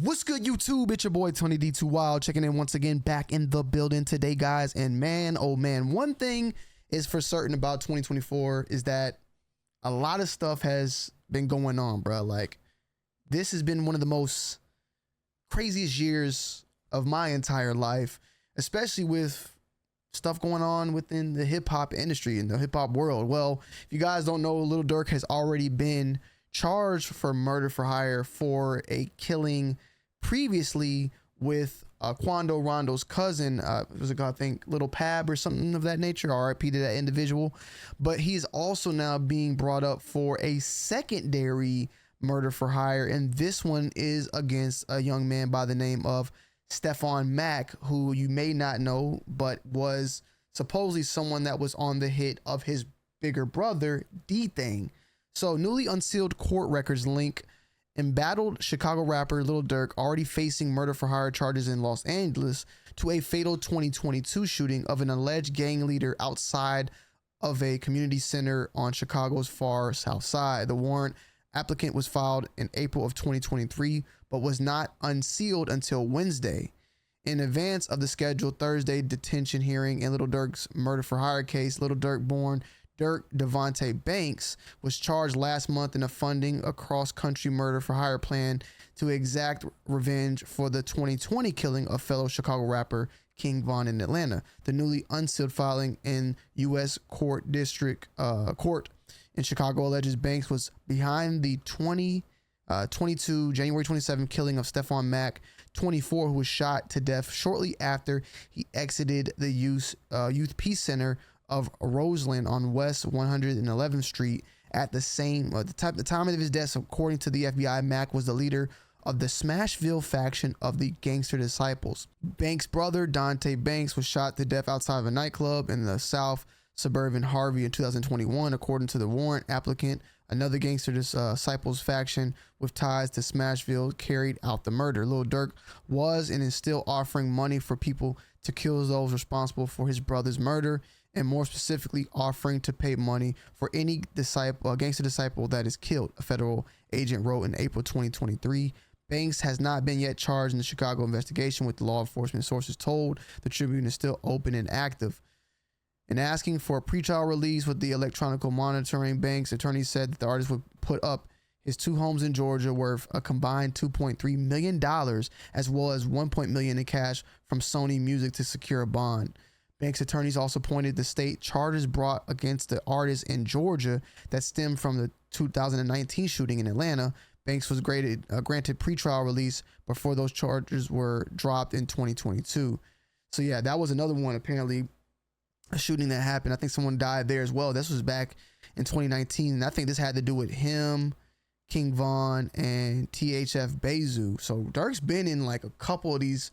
What's good, YouTube? It's your boy Tony D2 Wild checking in once again, back in the building today, guys. And man, oh man, one thing is for certain about 2024 is that a lot of stuff has been going on, bro. Like, this has been one of the most craziest years of my entire life, especially with stuff going on within the hip-hop industry and the hip-hop world. Well, if you guys don't know, Lil Durk has already been charged for murder for hire for a killing previously with Quando Rondo's cousin. It was I think Little Pab or something of that nature. RIP to that individual. But he's also now being brought up for a secondary murder for hire, and this one is against a young man by the name of Stefan Mack, who you may not know, but was supposedly someone that was on the hit of his bigger brother, D-Thing. So newly unsealed court records link embattled Chicago rapper Lil Durk, already facing murder for hire charges in Los Angeles, to a fatal 2022 shooting of an alleged gang leader outside of a community center on Chicago's far south side. The warrant applicant was filed in April of 2023, but was not unsealed until Wednesday. In advance of the scheduled Thursday detention hearing in Lil Durk's murder for hire case, Lil Durk, born Dirk Devontae Banks, was charged last month in a funding a cross-country murder for hire plan to exact revenge for the 2020 killing of fellow Chicago rapper King Von in Atlanta. The newly unsealed filing in U.S. Court District Court in Chicago alleges Banks was behind the 2022 January 27 killing of Stefan Mack, 24, who was shot to death shortly after he exited the Youth Peace Center of Roseland on West 111th Street at the time of his death. According to the FBI, Mack was the leader of the Smashville faction of the Gangster Disciples. Banks' brother, Dante Banks, was shot to death outside of a nightclub in the South suburban Harvey in 2021. According to the warrant applicant, another Gangster Disciples faction with ties to Smashville carried out the murder. Lil Durk was and is still offering money for people to kill those responsible for his brother's murder, and more specifically offering to pay money for any gangster disciple that is killed, a federal agent wrote in April 2023. Banks has not been yet charged in the Chicago investigation, with the law enforcement sources told the Tribune is still open and active. In asking for a pretrial release with the electronic monitoring, Banks' attorney said that the artist would put up his two homes in Georgia worth a combined $2.3 million, as well as $1 million in cash from Sony Music to secure a bond. Banks' attorneys also pointed the state charges brought against the artist in Georgia that stemmed from the 2019 shooting in Atlanta. Banks was granted pretrial release before those charges were dropped in 2022. So yeah, that was another one, apparently a shooting that happened. I think someone died there as well. This was back in 2019. And I think this had to do with him, King Von, and THF Bezu. So Durk's been in like a couple of these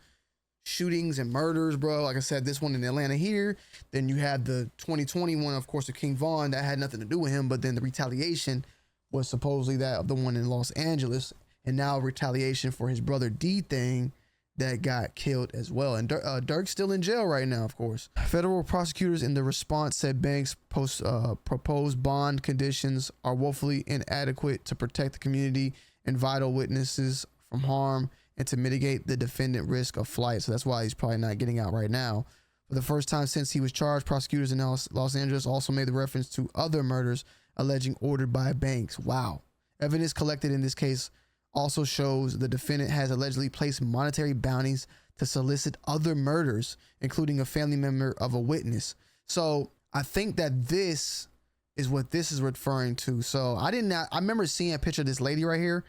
shootings and murders, bro. Like I said, this one in Atlanta here. Then you had the 2021, of course, of King Von, that had nothing to do with him. But then the retaliation was supposedly that of the one in Los Angeles. And now retaliation for his brother D-Thing that got killed as well. And Durk's still in jail right now, of course. Federal prosecutors in the response said Banks' proposed bond conditions are woefully inadequate to protect the community and vital witnesses from harm and to mitigate the defendant risk of flight. So that's why he's probably not getting out right now. For the first time since he was charged, prosecutors in Los Angeles also made the reference to other murders alleging ordered by Banks. Wow. Evidence collected in this case also shows the defendant has allegedly placed monetary bounties to solicit other murders, including a family member of a witness. So I think that this is what this is referring to. So I remember seeing a picture of this lady right here,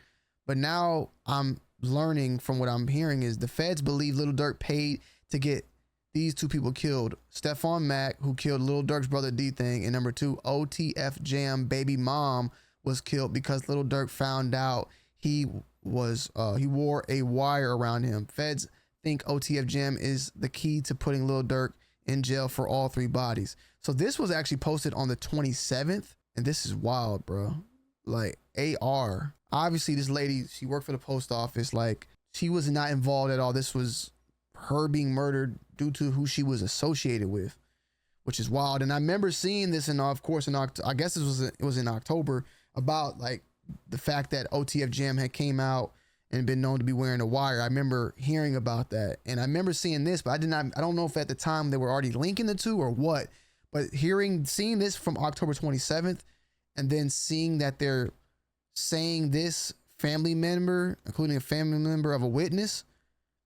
but now I'm learning from what I'm hearing is the feds believe Lil Durk paid to get these two people killed. Stefan Mack, who killed Lil Durk's brother D-Thing, and number two, OTF Jam baby mom was killed because Lil Durk found out he wore a wire around him. Feds think OTF Jam is the key to putting Lil Durk in jail for all three bodies. So this was actually posted on the 27th, and this is wild, bro. Like, AR. Obviously, this lady, she worked for the post office. Like, she was not involved at all. This was her being murdered due to who she was associated with, which is wild. And I remember seeing this, and of course, I guess it was in October, about like the fact that OTF Jam had came out and been known to be wearing a wire. I remember hearing about that, and I remember seeing this, but I don't know if at the time they were already linking the two or what, but seeing this from October 27th, and then seeing that they're saying this family member, including a family member of a witness,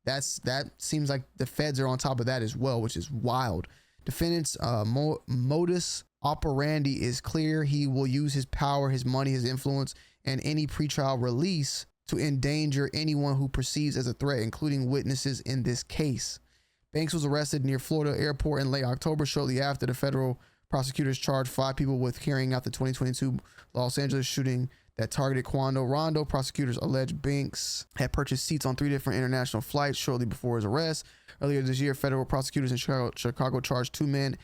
that seems like the feds are on top of that as well, which is wild. Defendant's modus operandi is clear. He will use his power, his money, his influence, and any pretrial release to endanger anyone who perceives as a threat, including witnesses in this case. Banks was arrested near Florida airport in late October, shortly after the federal prosecutors charged 5 people with carrying out the 2022 Los Angeles shooting that targeted Quando Rondo. Prosecutors allege Banks had purchased seats on 3 different international flights shortly before his arrest. Earlier this year, federal prosecutors in Chicago charged 2 men,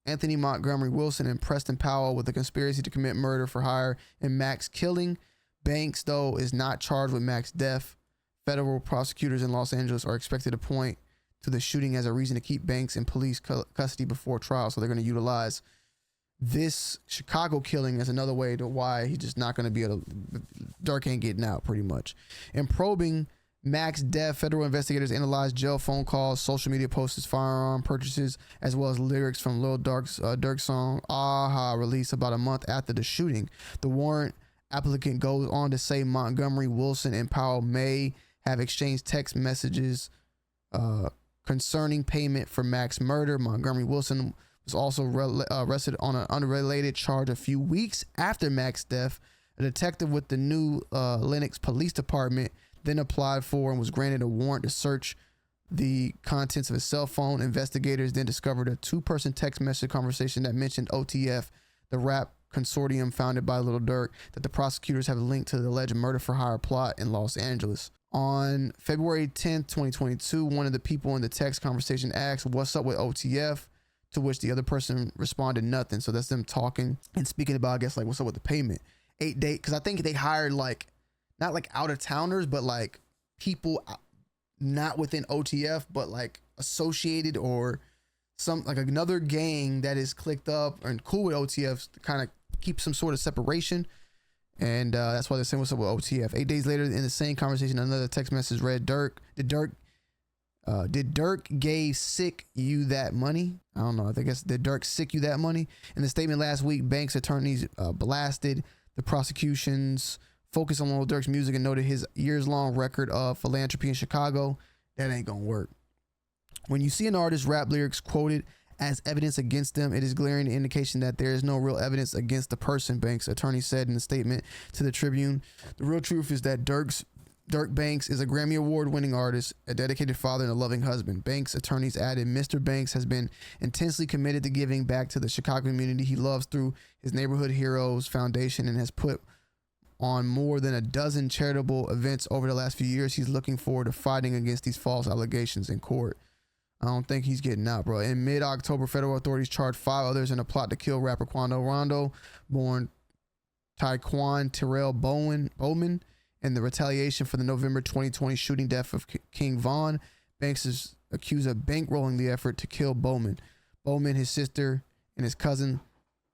Anthony Montgomery Wilson and Preston Powell, with a conspiracy to commit murder for hire in Max killing. Banks, though, is not charged with Max's death. Federal prosecutors in Los Angeles are expected to point to the shooting as a reason to keep Banks in police custody before trial. So they're going to utilize this Chicago killing as another way to why he's just not going to be able to, Durk ain't getting out, pretty much. In probing Max's death, federal investigators analyzed jail phone calls, social media posts, firearm purchases, as well as lyrics from Lil Durk's song Aha, released about a month after the shooting. The warrant applicant goes on to say Montgomery, Wilson, and Powell may have exchanged text messages concerning payment for Max's murder. Montgomery Wilson was also arrested on an unrelated charge a few weeks after Max's death. A detective with the new Lenox Police Department then applied for and was granted a warrant to search the contents of his cell phone. Investigators then discovered a 2-person text message conversation that mentioned OTF, the rap consortium founded by Lil Durk, that the prosecutors have linked to the alleged murder for hire plot in Los Angeles. On February 10th, 2022, one of the people in the text conversation asked, "What's up with OTF?" To which the other person responded, "Nothing." So that's them talking and speaking about, I guess, like, what's up with the payment. 8 days, because I think they hired, like, not like out of towners, but like people not within OTF, but like associated or some, like another gang that is clicked up and cool with OTF to kind of keep some sort of separation. And that's why they're saying what's up with OTF. 8 days later, in the same conversation, another text message read, Did Durk gave sick you that money? I don't know. I guess did Durk sick you that money? In the statement last week, Banks attorneys blasted the prosecution's focus on Lil Durk's music and noted his years-long record of philanthropy in Chicago. That ain't gonna work. When you see an artist's rap lyrics quoted as evidence against them, it is glaring indication that there is no real evidence against the person, Banks' attorney said in a statement to the Tribune. The real truth is that Durk Banks is a Grammy Award-winning artist, a dedicated father, and a loving husband. Banks' attorneys added, Mr. Banks has been intensely committed to giving back to the Chicago community he loves through his Neighborhood Heroes Foundation and has put on more than a dozen charitable events over the last few years. He's looking forward to fighting against these false allegations in court. I don't think he's getting out, bro. In mid-October, federal authorities charged 5 others in a plot to kill rapper Quando Rondo, born Tyquan Terrell Bowman, in the retaliation for the November 2020 shooting death of King Von. Banks is accused of bankrolling the effort to kill Bowman. Bowman, his sister, and his cousin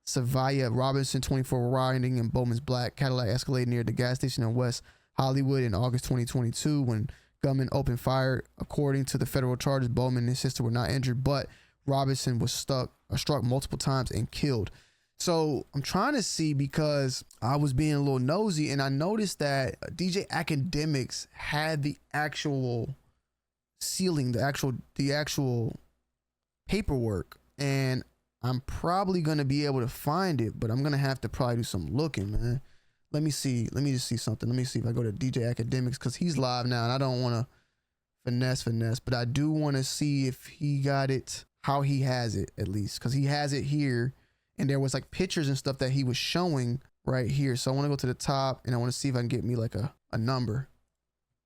Savia Robinson, 24, were riding in Bowman's black Cadillac Escalade near the gas station in West Hollywood in August 2022 when gunmen opened fire. According to the federal charges, Bowman and his sister were not injured, but Robinson was struck multiple times and killed. So I'm trying to see, because I was being a little nosy and I noticed that DJ Academics had the actual sealing, the actual paperwork, and I'm probably going to be able to find it, but I'm going to have to probably do some looking, man. Let me see. Let me just see something. Let me see if I go to DJ Academics, because he's live now and I don't want to finesse, but I do want to see if he got it, how he has it, at least, because he has it here. And there was like pictures and stuff that he was showing right here. So I want to go to the top and I want to see if I can get me like a number.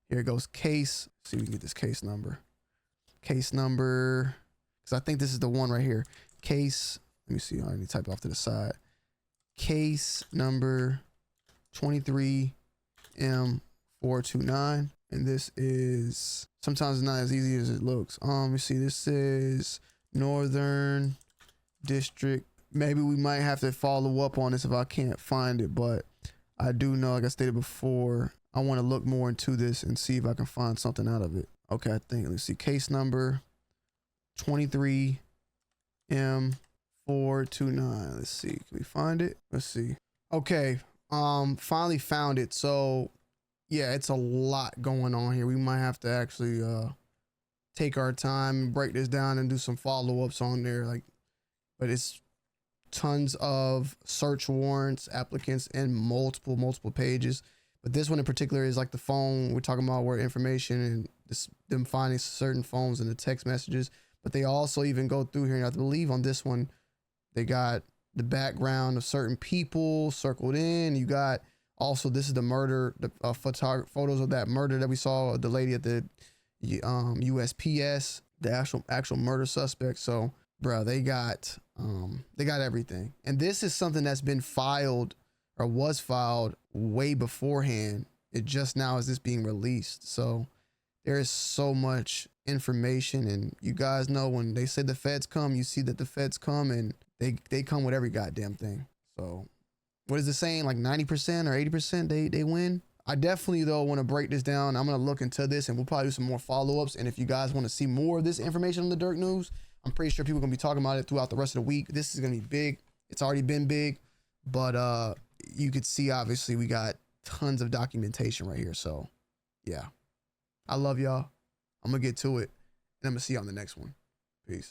Here it goes. Case. Let's see if we can get this case number. Case number. Because I think this is the one right here. Case. Let me see. I need to type it off to the side. Case number 23M429. And this is, sometimes it's not as easy as it looks. Let me see. This is Northern District. Maybe we might have to follow up on this if I can't find it, but I do know, like I stated before, I want to look more into this and see if I can find something out of it. Okay, I think, let's see, case number 23M429. Let's see, can we find it? Let's see. Okay, finally found it. So yeah, it's a lot going on here. We might have to actually take our time and break this down and do some follow-ups on there. Like, but it's tons of search warrants, applicants, and multiple pages. But this one in particular is like the phone we're talking about, where information and them finding certain phones and the text messages. But they also even go through here, and I believe on this one they got the background of certain people circled in. You got also, this is the murder, the photos of that murder that we saw, the lady at the USPS, the actual murder suspect. So bro, they got everything. And this is something that's been filed or was filed way beforehand. It just now is this being released. So there is so much information, and you guys know when they say the feds come, you see that the feds come, and they come with every goddamn thing. So what is it saying? Like 90% or 80% they win? I definitely though want to break this down. I'm going to look into this, and we'll probably do some more follow-ups. And if you guys want to see more of this information on the Durk news, I'm pretty sure people are going to be talking about it throughout the rest of the week. This is going to be big. It's already been big, but you could see, obviously, we got tons of documentation right here. So yeah, I love y'all. I'm going to get to it, and I'm going to see you on the next one. Peace.